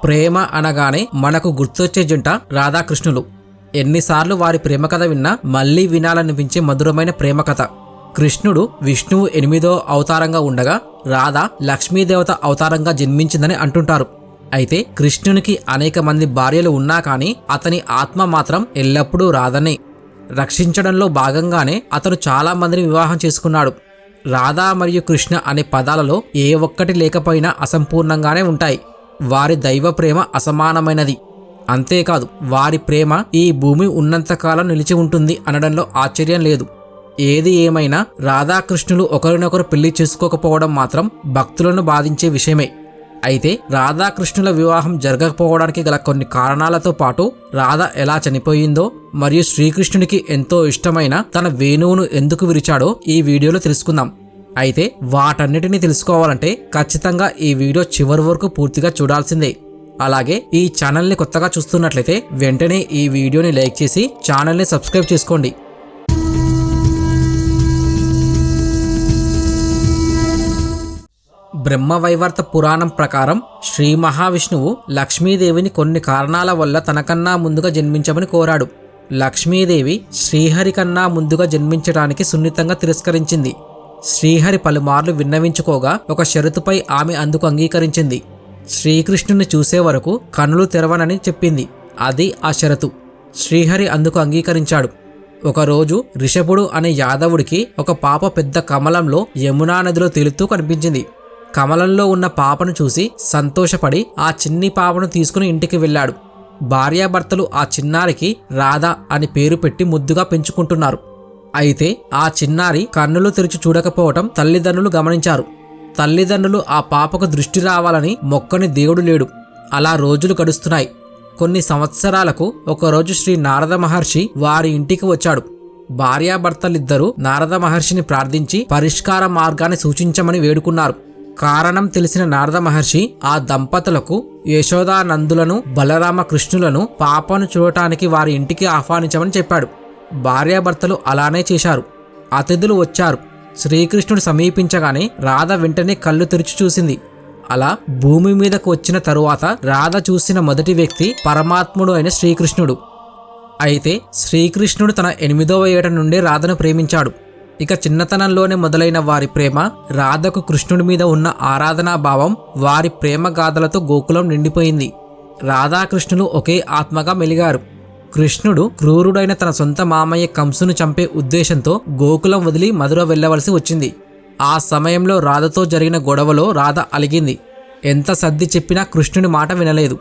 ప్రేమ అనగానే మనకు గుర్తొచ్చే జంట రాధాకృష్ణులు. ఎన్నిసార్లు వారి ప్రేమ కథ విన్నా మళ్లీ వినాలనిపించే మధురమైన ప్రేమ కథ. కృష్ణుడు విష్ణువు 8వ అవతారంగా ఉండగా రాధ లక్ష్మీదేవత అవతారంగా జన్మించిందని అంటుంటారు. అయితే కృష్ణునికి అనేక మంది భార్యలు ఉన్నా కానీ అతని ఆత్మ మాత్రం ఎల్లప్పుడూ రాధనే. రక్షించడంలో భాగంగానే అతను చాలా మందిని వివాహం చేసుకున్నాడు. రాధా మరియు కృష్ణ అనే పదాలలో ఏ ఒక్కటి లేకపోయినా అసంపూర్ణంగానే ఉంటాయి. వారి దైవ ప్రేమ అసమానమైనది. అంతేకాదు వారి ప్రేమ ఈ భూమి ఉన్నంతకాలం నిలిచి ఉంటుంది అనడంలో ఆశ్చర్యం లేదు. ఏది ఏమైనా రాధాకృష్ణులు ఒకరినొకరు పెళ్లి చేసుకోకపోవడం మాత్రం భక్తులను బాధించే విషయమే. అయితే రాధాకృష్ణుల వివాహం జరగకపోవడానికి గల కొన్ని కారణాలతో పాటు రాధ ఎలా చనిపోయిందో మరియు శ్రీకృష్ణునికి ఎంతో ఇష్టమైన తన వేణువును ఎందుకు విరిచాడో ఈ వీడియోలో తెలుసుకుందాం. అయితే వాటన్నిటిని తెలుసుకోవాలంటే ఖచ్చితంగా ఈ వీడియో చివరి వరకు పూర్తిగా చూడాల్సిందే. అలాగే ఈ ఛానల్ని కొత్తగా చూస్తున్నట్లయితే వెంటనే ఈ వీడియోని లైక్ చేసి ఛానల్ని సబ్స్క్రైబ్ చేసుకోండి. బ్రహ్మవైవర్త పురాణం ప్రకారం శ్రీ మహావిష్ణువు లక్ష్మీదేవిని కొన్ని కారణాల వల్ల తనకన్నా ముందుగా జన్మించమని కోరాడు. లక్ష్మీదేవి శ్రీహరి కన్నా ముందుగా జన్మించడానికి సున్నితంగా తిరస్కరించింది. శ్రీహరి పలుమార్లు విన్నవించుకోగా ఒక షరతుపై ఆమె అందుకు అంగీకరించింది. శ్రీకృష్ణుని చూసే వరకు కన్నులు తెరవనని చెప్పింది. అది ఆ షరతు. శ్రీహరి అందుకు అంగీకరించాడు. ఒకరోజు రిషభుడు అనే యాదవుడికి ఒక పాప పెద్ద కమలంలో యమునా నదిలో తేలుతూ కనిపించింది. కమలంలో ఉన్న పాపను చూసి సంతోషపడి ఆ చిన్ని పాపను తీసుకుని ఇంటికి వెళ్ళాడు. భార్యాభర్తలు ఆ చిన్నారికి రాధ అని పేరు పెట్టి ముద్దుగా పెంచుకుంటున్నారు. అయితే ఆ చిన్నారి కన్నులు తెరిచి చూడకపోవటం తల్లిదండ్రులు గమనించారు. తల్లిదండ్రులు ఆ పాపకు దృష్టి రావాలని మొక్కని దేవుడు లేడు. అలా రోజులు గడుస్తున్నాయి. కొన్ని సంవత్సరాలకు ఒకరోజు శ్రీ నారద మహర్షి వారి ఇంటికి వచ్చాడు. భార్యాభర్తలిద్దరూ నారద మహర్షిని ప్రార్థించి పరిష్కార మార్గాన్ని సూచించమని వేడుకున్నారు. కారణం తెలిసిన నారద మహర్షి ఆ దంపతులకు యశోదానందులను బలరామ కృష్ణులను పాపను చూడటానికి వారి ఇంటికి ఆహ్వానించమని చెప్పాడు. భార్యాభర్తలు అలానే చేశారు. అతిథులు వచ్చారు. శ్రీకృష్ణుడు సమీపించగానే రాధ వెంటనే కళ్ళు తెరిచి చూసింది. అలా భూమి మీదకు వచ్చిన తరువాత రాధ చూసిన మొదటి వ్యక్తి పరమాత్ముడు అయిన శ్రీకృష్ణుడు. అయితే శ్రీకృష్ణుడు తన 8వ ఏట నుండే రాధను ప్రేమించాడు. ఇక చిన్నతనంలోనే మొదలైన వారి ప్రేమ, రాధకు కృష్ణుడి మీద ఉన్న ఆరాధనా భావం, వారి ప్రేమ గాథలతో గోకులం నిండిపోయింది. రాధాకృష్ణులు ఒకే ఆత్మగా మెలిగారు. కృష్ణుడు క్రూరుడైన తన సొంత మామయ్య కంసును చంపే ఉద్దేశంతో గోకులం వదిలి మధుర వెళ్లవలసి వచ్చింది. ఆ సమయంలో రాధతో జరిగిన గొడవలో రాధ అలిగింది. ఎంత సర్ది చెప్పినా కృష్ణుడి మాట వినలేదు.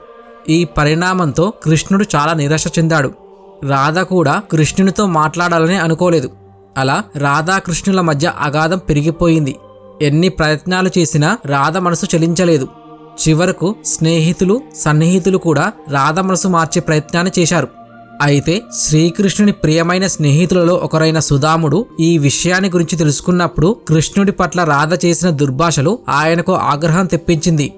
ఈ పరిణామంతో కృష్ణుడు చాలా నిరాశ చెందాడు. రాధ కూడా కృష్ణునితో మాట్లాడాలని అనుకోలేదు. అలా రాధాకృష్ణుల మధ్య అగాధం పెరిగిపోయింది. ఎన్ని ప్రయత్నాలు చేసినా రాధ మనసు చలించలేదు. చివరకు స్నేహితులు సన్నిహితులు కూడా రాధ మనసు మార్చే ప్రయత్నాన్ని చేశారు. అయితే శ్రీకృష్ణుని ప్రియమైన స్నేహితులలో ఒకరైన సుదాముడు ఈ విషయాన్ని గురించి తెలుసుకున్నప్పుడు కృష్ణుడి పట్ల రాధ చేసిన దుర్భాషలు ఆయనకు ఆగ్రహం తెప్పించింది.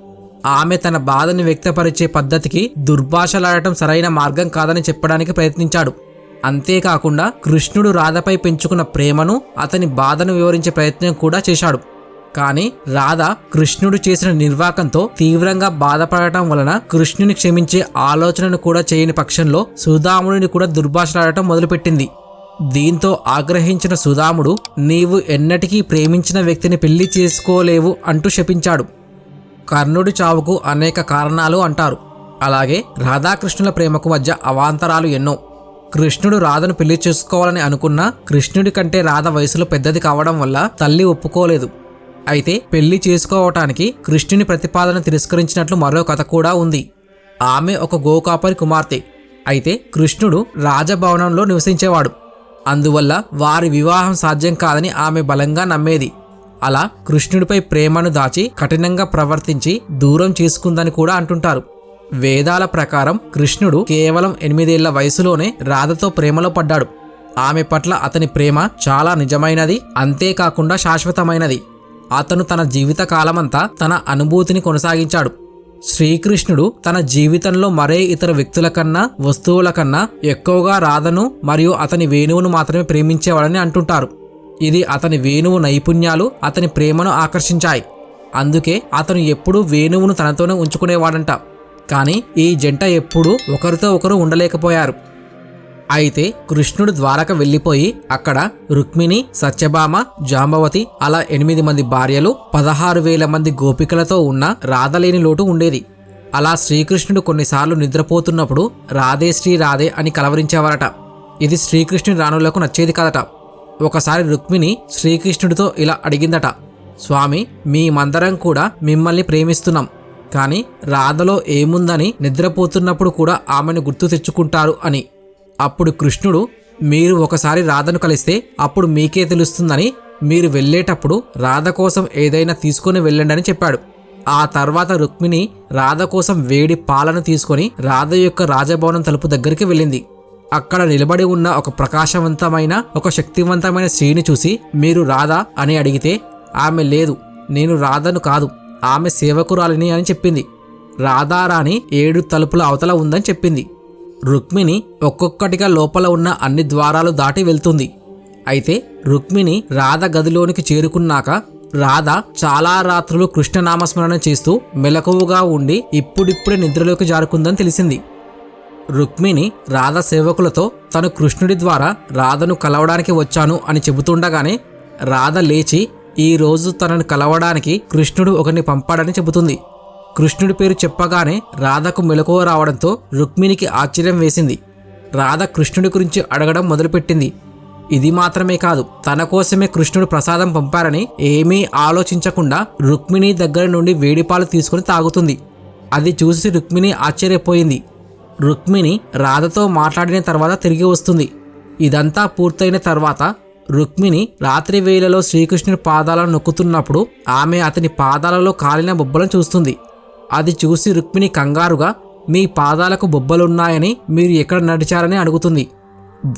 ఆమె తన బాధని వ్యక్తపరిచే పద్ధతికి దుర్భాషలాడటం సరైన మార్గం కాదని చెప్పడానికి ప్రయత్నించాడు. అంతేకాకుండా కృష్ణుడు రాధపై పెంచుకున్న ప్రేమను, అతని బాధను వివరించే ప్రయత్నం కూడా చేశాడు. కానీ రాధ కృష్ణుడు చేసిన నిర్వాకంతో తీవ్రంగా బాధపడటం వలన కృష్ణుని క్షమించే ఆలోచనను కూడా చేయని పక్షంలో సుదాముడిని కూడా దుర్భాషలాడటం మొదలుపెట్టింది. దీంతో ఆగ్రహించిన సుదాముడు, నీవు ఎన్నటికీ ప్రేమించిన వ్యక్తిని పెళ్లి చేసుకోలేవు అంటూ శపించాడు. కర్ణుడి చావుకు అనేక కారణాలు అంటారు. అలాగే రాధాకృష్ణుల ప్రేమకు మధ్య అవాంతరాలు ఎన్నో. కృష్ణుడు రాధను పెళ్లి చేసుకోవాలని అనుకున్నా కృష్ణుడి కంటే రాధ వయసులో పెద్దది కావడం వల్ల తల్లి ఒప్పుకోలేదు. అయితే పెళ్లి చేసుకోవటానికి కృష్ణుని ప్రతిపాదన తిరస్కరించినట్లు మరో కథ కూడా ఉంది. ఆమె ఒక గోకాపరి కుమార్తె. అయితే కృష్ణుడు రాజభవనంలో నివసించేవాడు. అందువల్ల వారి వివాహం సాధ్యం కాదని ఆమె బలంగా నమ్మేది. అలా కృష్ణుడిపై ప్రేమను దాచి కఠినంగా ప్రవర్తించి దూరం చేసుకుందని కూడా అంటుంటారు. వేదాల ప్రకారం కృష్ణుడు కేవలం 8 ఏళ్ల వయసులోనే రాధతో ప్రేమలో పడ్డాడు. ఆమె పట్ల అతని ప్రేమ చాలా నిజమైనది, అంతేకాకుండా శాశ్వతమైనది. అతను తన జీవిత కాలమంతా తన అనుభూతిని కొనసాగించాడు. శ్రీకృష్ణుడు తన జీవితంలో మరే ఇతర వ్యక్తుల కన్నా వస్తువుల కన్నా ఎక్కువగా రాధను మరియు అతని వేణువును మాత్రమే ప్రేమించేవాడని అంటుంటారు. ఇది అతని వేణువు నైపుణ్యాలు అతని ప్రేమను ఆకర్షించాయి. అందుకే అతను ఎప్పుడూ వేణువును తనతోనే ఉంచుకునేవాడంట. కానీ ఈ జంట ఎప్పుడూ ఒకరితో ఒకరు ఉండలేకపోయారు. అయితే కృష్ణుడు ద్వారక వెళ్ళిపోయి అక్కడ రుక్మిణి, సత్యభామ, జాంబవతి అలా 8 మంది భార్యలు, 16,000 మంది గోపికలతో ఉన్న రాధలేని లోటు ఉండేది. అలా శ్రీకృష్ణుడు కొన్నిసార్లు నిద్రపోతున్నప్పుడు రాధే శ్రీ రాధే అని కలవరించేవారట. ఇది శ్రీకృష్ణుని రాణులకు నచ్చేది కాదట. ఒకసారి రుక్మిణి శ్రీకృష్ణుడితో ఇలా అడిగిందట, స్వామి, మేమందరం కూడా మిమ్మల్ని ప్రేమిస్తున్నాం, కానీ రాధలో ఏముందని నిద్రపోతున్నప్పుడు కూడా ఆమెను గుర్తు తెచ్చుకుంటారు అని. అప్పుడు కృష్ణుడు, మీరు ఒకసారి రాధను కలిస్తే అప్పుడు మీకే తెలుస్తుందని, మీరు వెళ్ళేటప్పుడు రాధ కోసం ఏదైనా తీసుకొని వెళ్ళండి అని చెప్పాడు. ఆ తర్వాత రుక్మిణి రాధ కోసం వేడి పాలను తీసుకొని రాధ యొక్క రాజభవనం తలుపు దగ్గరికి వెళ్ళింది. అక్కడ నిలబడి ఉన్న ఒక ప్రకాశవంతమైన, ఒక శక్తివంతమైన స్త్రీని చూసి, మీరు రాధ అని అడిగితే ఆమె, లేదు, నేను రాధను కాదు, ఆమె సేవకురాలిని అని చెప్పింది. రాధారాణి 7 తలుపుల అవతల ఉందని చెప్పింది. రుక్మిణి ఒక్కొక్కటిగా లోపల ఉన్న అన్ని ద్వారాలు దాటి వెళ్తుంది. అయితే రుక్మిణి రాధ గదిలోనికి చేరుకున్నాక రాధ చాలా రాత్రులు కృష్ణనామస్మరణ చేస్తూ మెలకువగా ఉండి ఇప్పుడిప్పుడే నిద్రలోకి జారుకుందని తెలిసింది. రుక్మిణి రాధ సేవకులతో తను కృష్ణుడి ద్వారా రాధను కలవడానికి వచ్చాను అని చెబుతుండగానే రాధ లేచి ఈ రోజు తనను కలవడానికి కృష్ణుడు ఒకరిని పంపాడని చెబుతుంది. కృష్ణుడి పేరు చెప్పగానే రాధకు మెలకువ రావడంతో రుక్మిణికి ఆశ్చర్యం వేసింది. రాధ కృష్ణుడి గురించి అడగడం మొదలుపెట్టింది. ఇది మాత్రమే కాదు, తన కోసమే కృష్ణుడు ప్రసాదం పంపారని ఏమీ ఆలోచించకుండా రుక్మిణి దగ్గర నుండి వేడిపాలు తీసుకుని తాగుతుంది. అది చూసి రుక్మిణి ఆశ్చర్యపోయింది. రుక్మిణి రాధతో మాట్లాడిన తర్వాత తిరిగి వస్తుంది. ఇదంతా పూర్తయిన తర్వాత రుక్మిణి రాత్రి వేళలో శ్రీకృష్ణుడి పాదాలను నొక్కుతున్నప్పుడు ఆమె అతని పాదాలలో కాలిన బొబ్బలను చూస్తుంది. అది చూసి రుక్మిణి కంగారుగా, మీ పాదాలకు బొబ్బలున్నాయని మీరు ఎక్కడ నడిచారని అడుగుతుంది.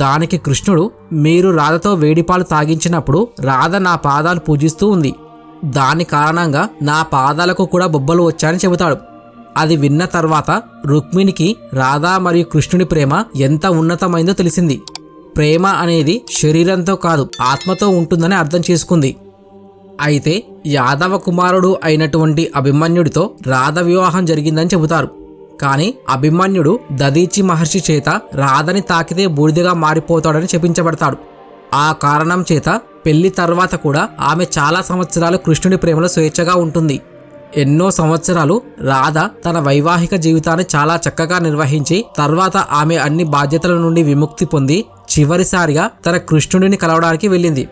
దానికి కృష్ణుడు, మీరు రాధతో వేడిపాలు తాగించినప్పుడు రాధ నా పాదాలు పూజిస్తూ ఉంది, దాని కారణంగా నా పాదాలకు కూడా బొబ్బలు వచ్చాయని చెబుతాడు. అది విన్న తర్వాత రుక్మిణికి రాధ మరియు కృష్ణుడి ప్రేమ ఎంత ఉన్నతమైందో తెలిసింది. ప్రేమ అనేది శరీరంతో కాదు, ఆత్మతో ఉంటుందని అర్థం చేసుకుంది. అయితే యాదవ కుమారుడు అయినటువంటి అభిమన్యుడితో రాధ వివాహం జరిగిందని చెబుతారు. కానీ అభిమన్యుడు దదీచి మహర్షి చేత రాధని తాకితే బూడిదగా మారిపోతాడని చెప్పించబడతాడు. ఆ కారణం చేత పెళ్లి తర్వాత కూడా ఆమె చాలా సంవత్సరాలు కృష్ణుడి ప్రేమలో స్వేచ్ఛగా ఉంటుంది. ఎన్నో సంవత్సరాలు రాధ తన వైవాహిక జీవితాన్ని చాలా చక్కగా నిర్వహించి తర్వాత ఆమె అన్ని బాధ్యతల నుండి విముక్తి పొంది చివరిసారిగా తన కృష్ణుడిని కలవడానికి వెళ్ళింది.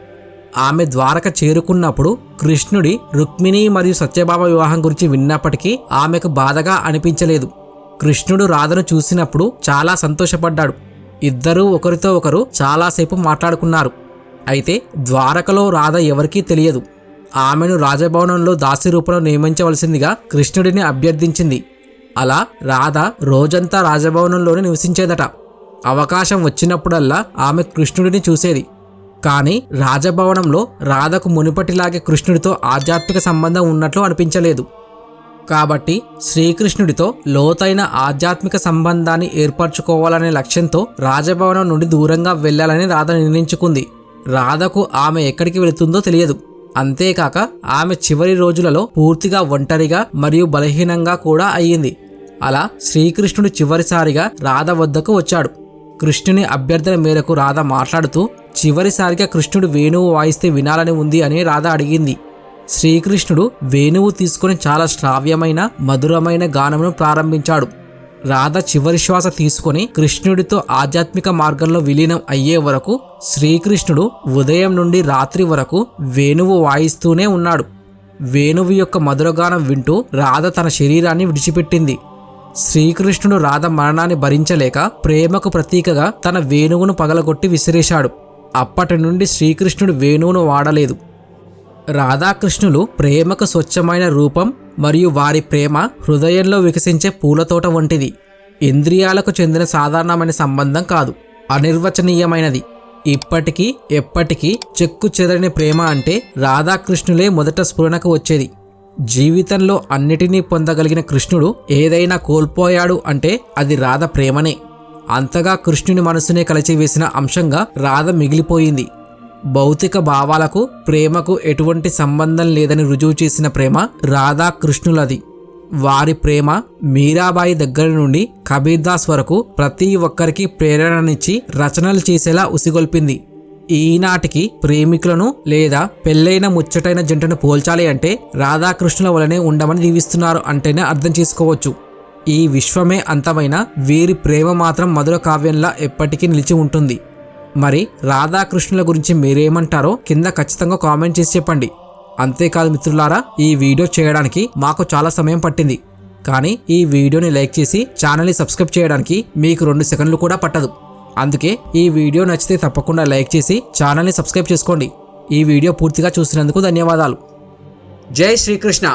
ఆమె ద్వారక చేరుకున్నప్పుడు కృష్ణుడి రుక్మిణి మరియు సత్యభామ వివాహం గురించి విన్నప్పటికీ ఆమెకు బాధగా అనిపించలేదు. కృష్ణుడు రాధను చూసినప్పుడు చాలా సంతోషపడ్డాడు. ఇద్దరూ ఒకరితో ఒకరు చాలాసేపు మాట్లాడుకున్నారు. అయితే ద్వారకలో రాధ ఎవరికీ తెలియదు. ఆమెను రాజభవనంలో దాసి రూపంలో నియమించవలసిందిగా కృష్ణుడిని అభ్యర్థించింది. అలా రాధ రోజంతా రాజభవనంలోనే నివసించేదట. అవకాశం వచ్చినప్పుడల్లా ఆమె కృష్ణుడిని చూసేది. కానీ రాజభవనంలో రాధకు మునుపటిలాగే కృష్ణుడితో ఆధ్యాత్మిక సంబంధం ఉన్నట్లు అనిపించలేదు. కాబట్టి శ్రీకృష్ణుడితో లోతైన ఆధ్యాత్మిక సంబంధాన్ని ఏర్పరచుకోవాలనే లక్ష్యంతో రాజభవనం నుండి దూరంగా వెళ్లాలని రాధ నిర్ణయించుకుంది. రాధకు ఆమె ఎక్కడికి వెళుతుందో తెలియదు. అంతేకాక ఆమె చివరి రోజులలో పూర్తిగా ఒంటరిగా మరియు బలహీనంగా కూడా అయ్యింది. అలా శ్రీకృష్ణుడు చివరిసారిగా రాధ వద్దకు వచ్చాడు. కృష్ణుని అభ్యర్థన మేరకు రాధ మాట్లాడుతూ చివరిసారిగా కృష్ణుడు వేణువు వాయిస్తే వినాలని ఉంది అని రాధ అడిగింది. శ్రీకృష్ణుడు వేణువు తీసుకుని చాలా శ్రావ్యమైన మధురమైన గానమును ప్రారంభించాడు. రాధ చివరి శ్వాస తీసుకొని కృష్ణుడితో ఆధ్యాత్మిక మార్గంలో విలీనం అయ్యే వరకు శ్రీకృష్ణుడు ఉదయం నుండి రాత్రి వరకు వేణువు వాయిస్తూనే ఉన్నాడు. వేణువు యొక్క మధురగానం వింటూ రాధ తన శరీరాన్ని విడిచిపెట్టింది. శ్రీకృష్ణుడు రాధ మరణాన్ని భరించలేక ప్రేమకు ప్రతీకగా తన వేణువును పగలగొట్టి విసిరేశాడు. అప్పటి నుండి శ్రీకృష్ణుడు వేణువును వాడలేదు. రాధాకృష్ణులు ప్రేమకు స్వచ్ఛమైన రూపం మరియు వారి ప్రేమ హృదయంలో వికసించే పూలతోట వంటిది. ఇంద్రియాలకు చెందిన సాధారణమైన సంబంధం కాదు, అనిర్వచనీయమైనది. ఇప్పటికీ ఎప్పటికీ చెక్కు చెదరని ప్రేమ అంటే రాధాకృష్ణులే మొదట స్ఫురణకు వచ్చేది. జీవితంలో అన్నిటినీ పొందగలిగిన కృష్ణుడు ఏదైనా కోల్పోయాడు అంటే అది రాధ ప్రేమనే. అంతగా కృష్ణుని మనసునే కలిచివేసిన అంశంగా రాధ మిగిలిపోయింది. భౌతిక భావాలకు ప్రేమకు ఎటువంటి సంబంధం లేదని రుజువు చేసిన ప్రేమ రాధాకృష్ణులది. వారి ప్రేమ మీరాబాయి దగ్గర నుండి కబీర్దాస్ వరకు ప్రతి ఒక్కరికి ప్రేరణనిచ్చి రచనలు చేసేలా ఉసిగొల్పింది. ఈనాటికి ప్రేమికులను లేదా పెళ్ళైన ముచ్చటైన జంటను పోల్చాలి అంటే రాధాకృష్ణుల వలనే ఉండమని దీవిస్తున్నారు అంటేనే అర్థం చేసుకోవచ్చు. ఈ విశ్వమే అంతమైన వీరి ప్రేమ మాత్రం మధుర కావ్యంలా ఎప్పటికీ నిలిచి ఉంటుంది. మరి రాధాకృష్ణుల గురించి మీరేమంటారో కింద ఖచ్చితంగా కామెంట్ చేసి చెప్పండి. అంతేకాదు మిత్రులారా, ఈ వీడియో చేయడానికి మాకు చాలా సమయం పట్టింది. కానీ ఈ వీడియోని లైక్ చేసి ఛానల్ని సబ్స్క్రైబ్ చేయడానికి మీకు 2 సెకండ్లు కూడా పట్టదు. అందుకే ఈ వీడియో నచ్చితే తప్పకుండా లైక్ చేసి ఛానల్ని సబ్స్క్రైబ్ చేసుకోండి. ఈ వీడియో పూర్తిగా చూసినందుకు ధన్యవాదాలు. జై శ్రీకృష్ణ.